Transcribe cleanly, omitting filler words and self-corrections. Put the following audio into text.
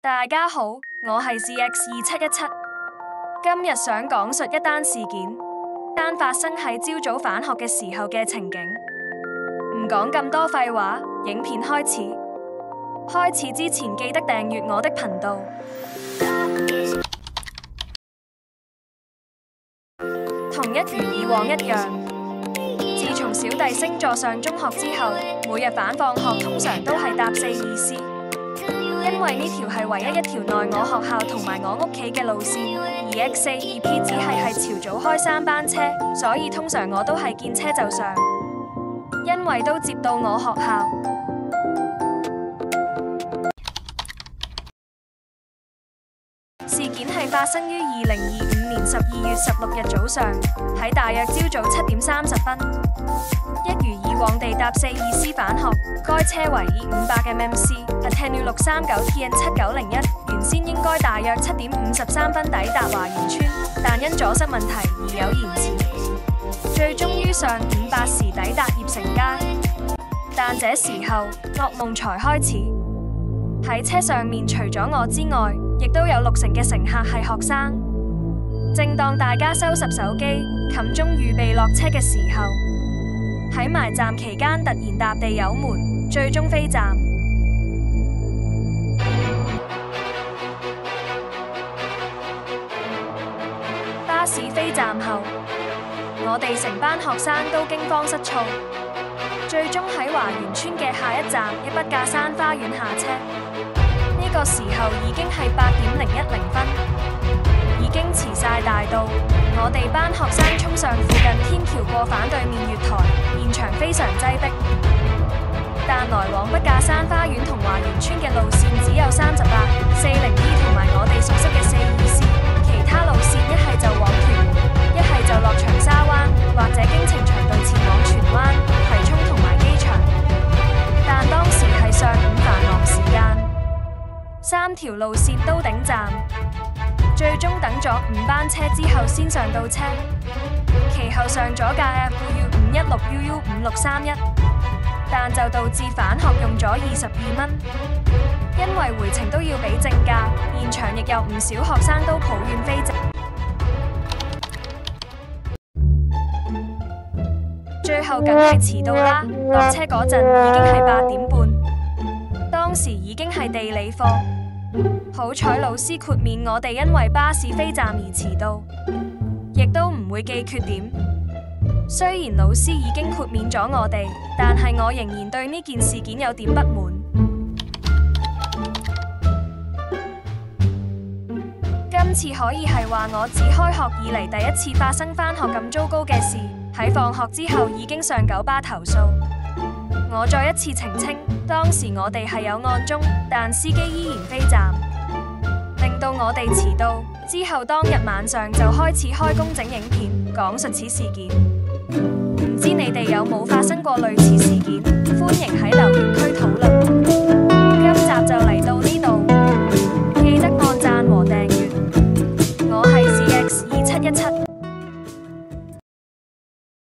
大家好，我係 CX2717，今日想講述一單事件，單發生喺朝早返學嘅時候嘅情景。唔講咁多廢話，影片開始。開始之前記得訂閱我的頻道。同一如以往一樣，自從小弟升咗上中學之後，每日返放學通常都係搭424，因為呢條係唯一一條內我學校同埋我屋企嘅路線，而 X42P 只係朝早開3班車，所以通常我都係見車就上，因為都接到我學校。事件係發生於2025年12月16日早上，喺大約朝早7點30分，一如以往地搭424返學，該車為 E500MMC Atenu 639TN7901，原先應該大約7點53分抵達華園村，但因阻塞問題而有延遲，最終於上午8時抵達葉城街。但這時候噩夢才開始，喺車上面除咗我之外，亦都有60%嘅乘客係學生。正當大家收拾手機、冚鐘預備落車嘅時候，喺埋站期間突然踏地油門，最終飛站。巴士飛站後，我哋成班學生都驚慌失措，最終喺華園村嘅下一站一筆架山花園下車。呢個時候已經係8點010分，已經遲晒大到，我哋班學生衝上附近天橋過反對面月台，現場非常擠迫。但來往筆架山花園同華園村嘅路線只有38、40E 同埋我哋熟悉嘅424，其他路線一係就往屯門，一係就落長沙灣，或者經呈祥頓前往荃灣、葵涌同埋機場。但當時係上午繁忙時間，3條路線都頂站，最終等咗5班車之後先上到車，其後上咗架 FU516UU5631，但就導致返學用咗22蚊，因為回程都要俾正價，現場亦有唔少學生都抱怨飛正。最後梗係遲到啦，落車嗰陣已經係8點半，當時已經係地理課。好彩老師豁免我哋因為巴士飛站而遲到，亦都唔會記缺點。雖然老師已經豁免咗我哋，但係我仍然對呢件事件有點不滿。今次可以係話我自開學以嚟第一次發生返學咁糟糕嘅事。喺放學之後已經上九巴投訴。我再一次澄清，當時我哋係有案中，但司機依然飛站，令到我哋遲到。之後當日晚上就開始開工整影片，講述此事件。唔知你哋有冇發生過類似事件？歡迎喺留言區討論。